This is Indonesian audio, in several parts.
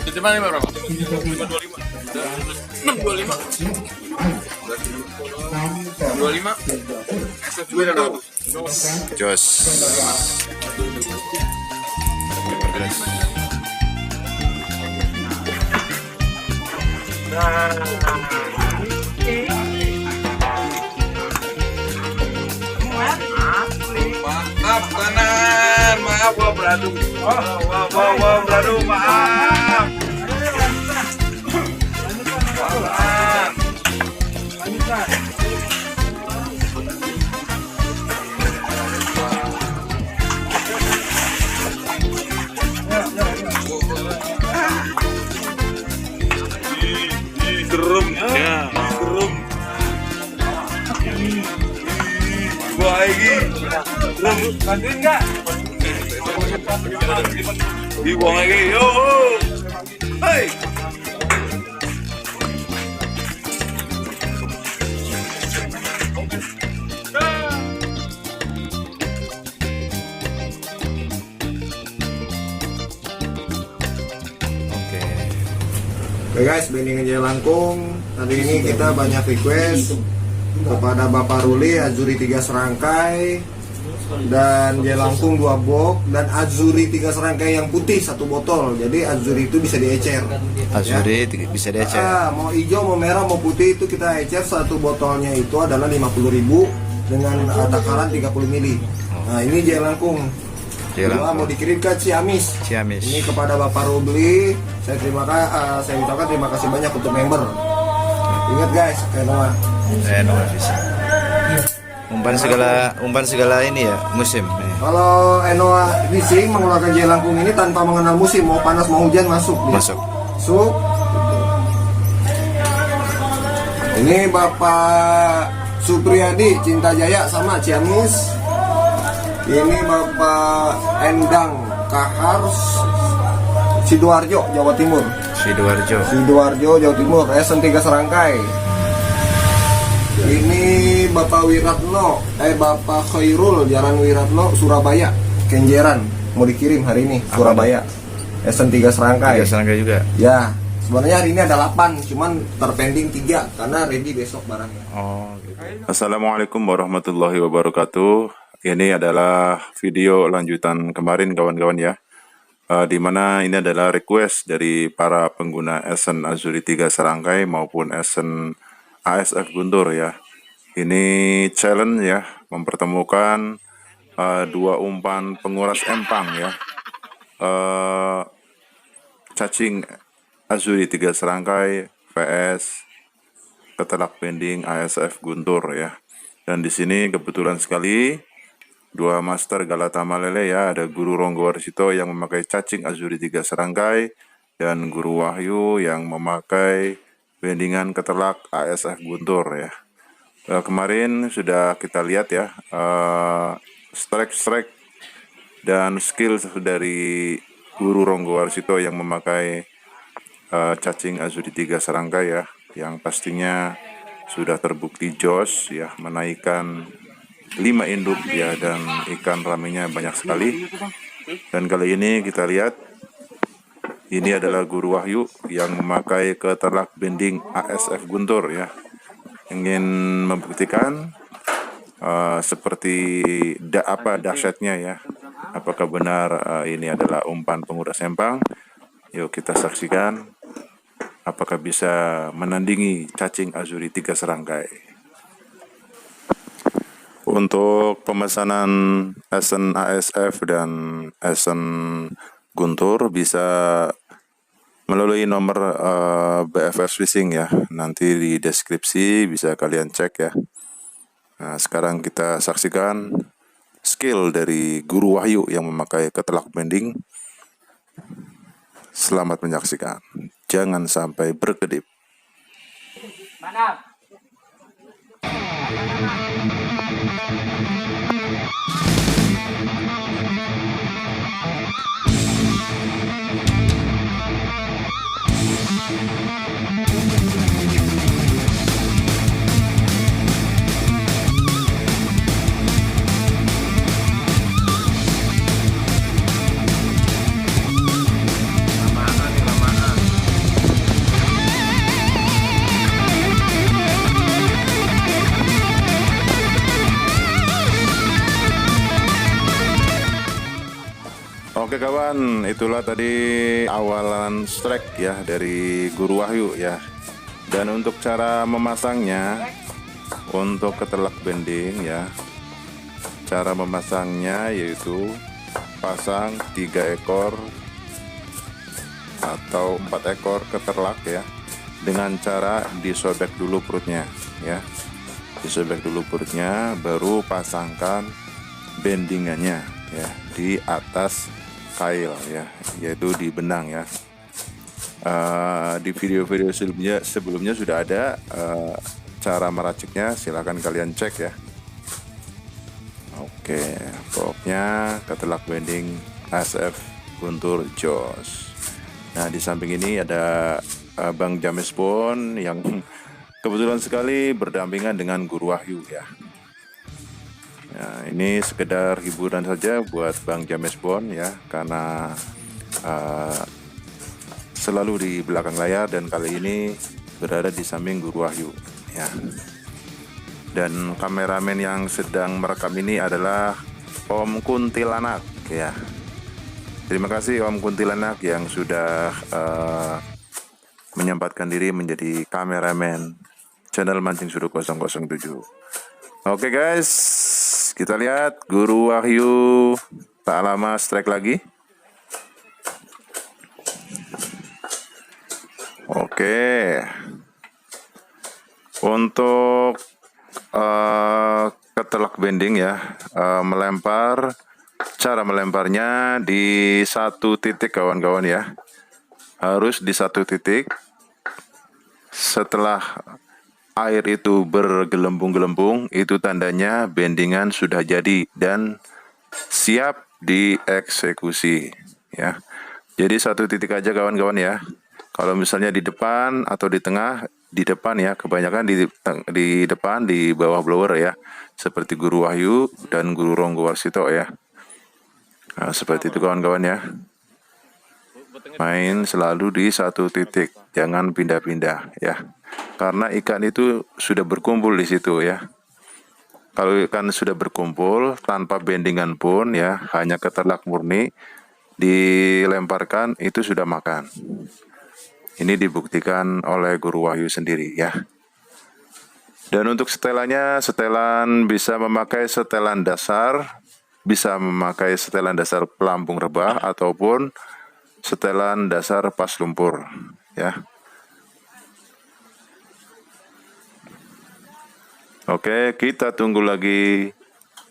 Titipan berapa? 25. Jos. Maaf kanan, maaf gua beradu. Wow, beradu, maaf. Serem ya, serem. Wah ini, serem. Bantuin nggak? Dibuang lagi, yo. Hey. Oke guys, Bendingan Jaya Langkung. Hari ini kita banyak request kepada Bapak Ruli, Azuri 3 serangkai dan Jaya Langkung 2 box dan Azuri 3 serangkai yang putih 1 botol. Jadi Azuri itu bisa diecer. Azuri ya? Bisa diecer. Mau hijau, mau merah, mau putih itu kita ecer. 1 botolnya itu adalah 50.000 dengan takaran 30 mili. Nah ini Jaya Langkung. Mau dikirim ke Ciamis. Ini kepada Bapak Ruli, saya ucapkan terima kasih banyak untuk member. Ingat guys, Enoa bisa. Umpan segala ini ya musim. Kalau Enoa Fishing mengeluarkan Jaya Langkung ini tanpa mengenal musim, mau panas mau hujan masuk. Masuk. Ini Bapak Supriyadi Cinta Jaya sama Ciamis. Ini Bapak Endang Kahar Sidoarjo Jawa Timur. Sidoarjo Jawa Timur. Esen 3 serangkai. Ini Bapak Wiratno, Bapak Khairul Jalan Wiratno Surabaya Kenjeran, mau dikirim hari ini Surabaya. Esen 3 serangkai. 3 serangkai juga. Ya, sebenarnya hari ini ada 8, cuman terpending 3 karena ready besok barangnya. Oh, gitu. Assalamualaikum warahmatullahi wabarakatuh. Ini adalah video lanjutan kemarin kawan-kawan ya, dimana ini adalah request dari para pengguna Esen Azuri 3 serangkai maupun Esen ASF Guntur ya. Ini challenge ya, mempertemukan 2 umpan penguras empang ya, cacing Azuri 3 serangkai vs ketelak pending ASF Guntur ya. Dan di sini kebetulan sekali 2 master Galata Malele ya, ada Guru Ronggo Warsito yang memakai cacing Azuri 3 serangkai dan Guru Wahyu yang memakai bendingan ketelak ASF Guntur ya. Kemarin sudah kita lihat ya, strike dan skill dari Guru Ronggo Warsito yang memakai cacing Azuri 3 serangkai ya, yang pastinya sudah terbukti jos ya, menaikkan 5 induk ya, dan ikan ramenya banyak sekali. Dan kali ini kita lihat ini adalah Guru Wahyu yang memakai ketelak bending ASF Guntur ya, ingin membuktikan seperti dahsyatnya ya, apakah benar ini adalah umpan penguras empang. Yuk kita saksikan apakah bisa menandingi cacing Azuri 3 serangkai. Untuk pemesanan Esen ASF dan Esen Guntur bisa melalui nomor BFF Fishing ya, nanti di deskripsi bisa kalian cek ya. Nah, sekarang kita saksikan skill dari Guru Wahyu yang memakai ketelak bending. Selamat menyaksikan, jangan sampai berkedip. Oke kawan, itulah tadi awalan strike ya dari Guru Wahyu ya. Dan untuk cara memasangnya, untuk ketelak bending ya, cara memasangnya yaitu pasang 3 ekor atau 4 ekor keterlak ya, dengan cara disobek dulu perutnya ya. Disobek dulu perutnya, baru pasangkan bendingannya ya di atas kail ya, yaitu di benang ya. Di video-video sebelumnya sudah ada cara meraciknya, silahkan kalian cek ya. Oke, pokoknya ketelak bending SF Guntur Jos. Nah di samping ini ada Bang James Pon yang kebetulan sekali berdampingan dengan Guru Wahyu ya. Nah, ini sekedar hiburan saja buat Bang James Bond ya, karena selalu di belakang layar dan kali ini berada di samping Guru Wahyu ya. Dan kameramen yang sedang merekam ini adalah Om Kuntilanak ya. Terima kasih Om Kuntilanak yang sudah menyempatkan diri menjadi kameramen channel Mancing Suruh 007. Oke guys, kita lihat Guru Wahyu tak lama strike lagi. Oke, untuk ketelak bending ya, melempar, cara melemparnya di satu titik kawan-kawan ya, harus di satu titik. Setelah air itu bergelembung-gelembung, itu tandanya bendingan sudah jadi dan siap dieksekusi ya. Jadi satu titik aja kawan-kawan ya. Kalau misalnya di depan atau di tengah, di depan ya, kebanyakan di depan, di bawah blower ya, seperti Guru Wahyu dan Guru Ronggo Warsito ya. Nah, seperti itu kawan-kawan ya. Main selalu di satu titik, jangan pindah-pindah ya. Karena ikan itu sudah berkumpul di situ ya. Kalau ikan sudah berkumpul tanpa bendingan pun ya, hanya ketelak murni dilemparkan, itu sudah makan. Ini dibuktikan oleh Guru Wahyu sendiri ya. Dan untuk setelannya, setelan bisa memakai setelan dasar, bisa memakai setelan dasar pelampung rebah ataupun setelan dasar pas lumpur ya. Oke, kita tunggu lagi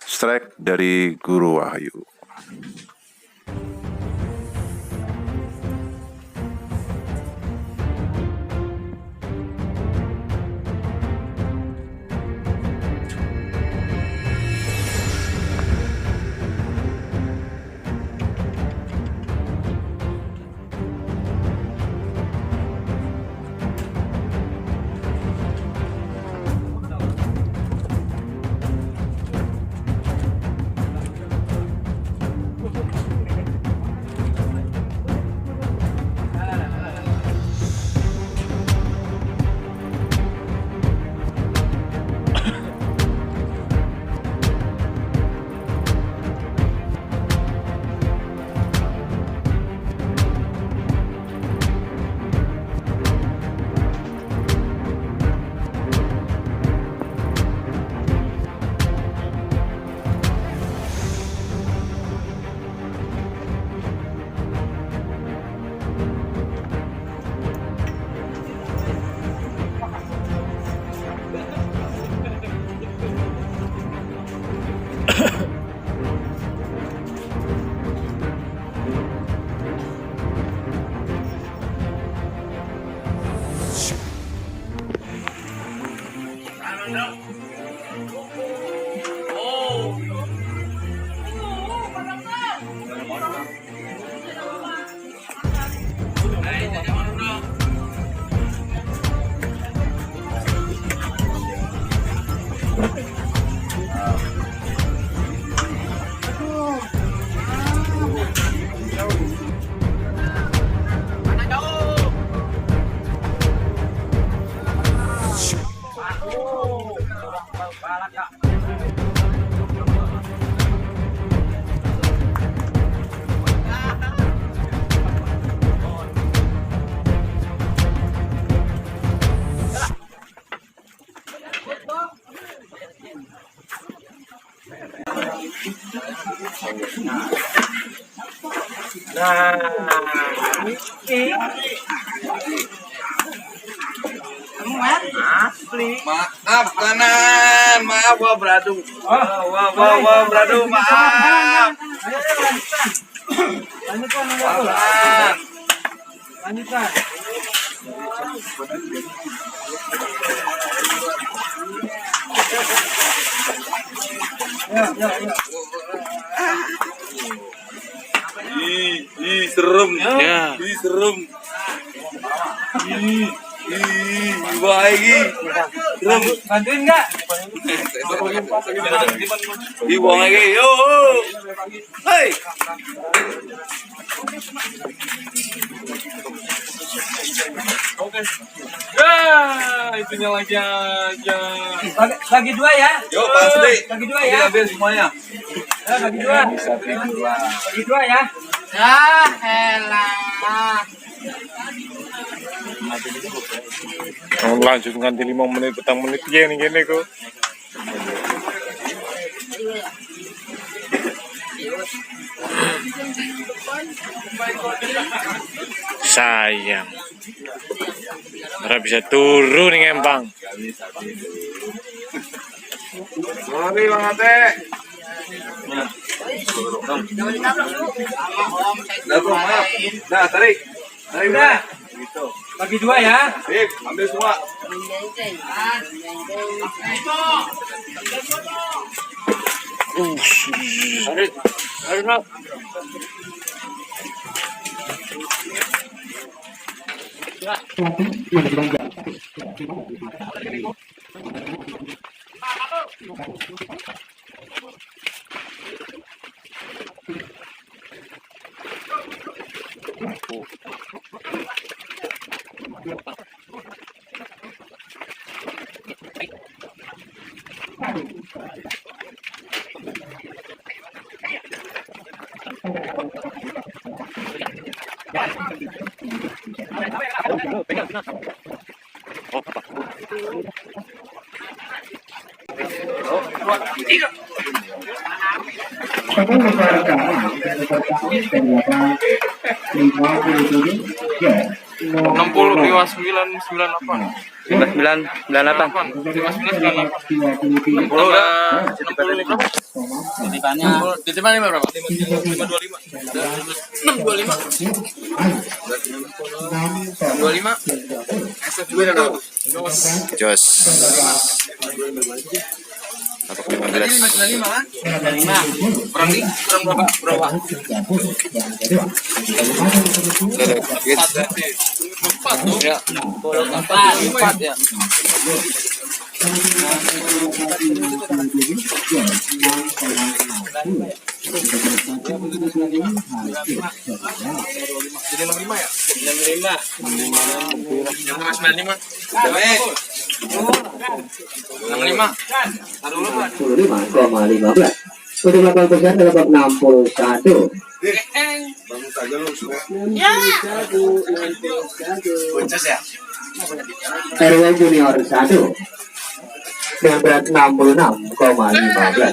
strike dari Guru Wahyu. Maaf kanan, maaf wah beradu. Wah beradu, maaf. Lanjutkan. Serem. Ya. Serem. Wah ini. Serem. Bantuin nggak? Buang lagi. Yo. Hei. Oke. Itunya lagi aja. Bagi dua ya. Yo, Pak Sri. Bagi dua ya. Ambil semuanya. Bagi dua. Bagi dua ya. Elah. Lanjut nganti 5 menit, petang menit gini kok. Sayang. Ora bisa turun nih Empang. Sorry Bang Ate. Maaf. Nah, tarik. Tarik Udah. Bagi dua ya. Sip, ambil semua. Titipannya berapa? 525. 25. Jos. Dapat 15. 95 kan? 95. Kurang berapa? Berapa? Empat tuh. Ya. Empat ya. Jadi 65 ya? 65. 95. 65,15. Untuk melakukan pekerjaan dalam bab 61. Bangun saja lu semua. RW Junior 1 dengan berat 66,15.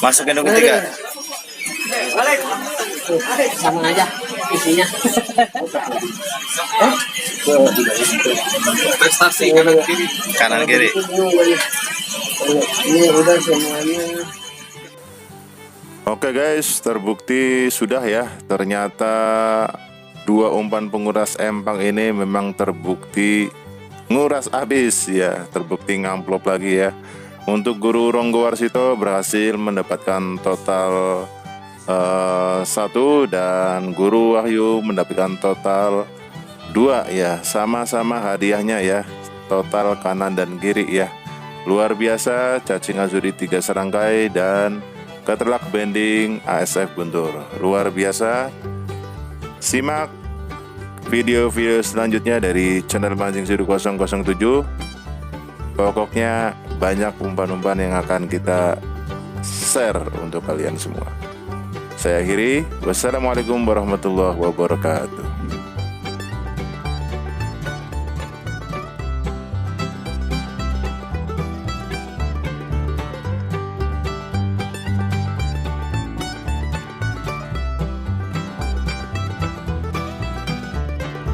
Masuk gendong ketiga. Sama aja isinya. Prestasi Kanan kiri. Ini udah semuanya. Oke guys, terbukti sudah ya. Ternyata dua umpan penguras empang ini memang terbukti nguras habis ya, terbukti ngamplop lagi ya. Untuk Guru Ronggowarsito berhasil mendapatkan total 1 dan Guru Wahyu mendapatkan total 2 ya, sama-sama hadiahnya ya, total kanan dan kiri ya. Luar biasa, cacing azuri 3 serangkai dan ketelak bending ASF Guntur. Luar biasa. Simak video-video selanjutnya dari channel Mancing Sidu 007. Pokoknya banyak umpan-umpan yang akan kita share untuk kalian semua. Saya akhiri, wassalamualaikum warahmatullahi wabarakatuh.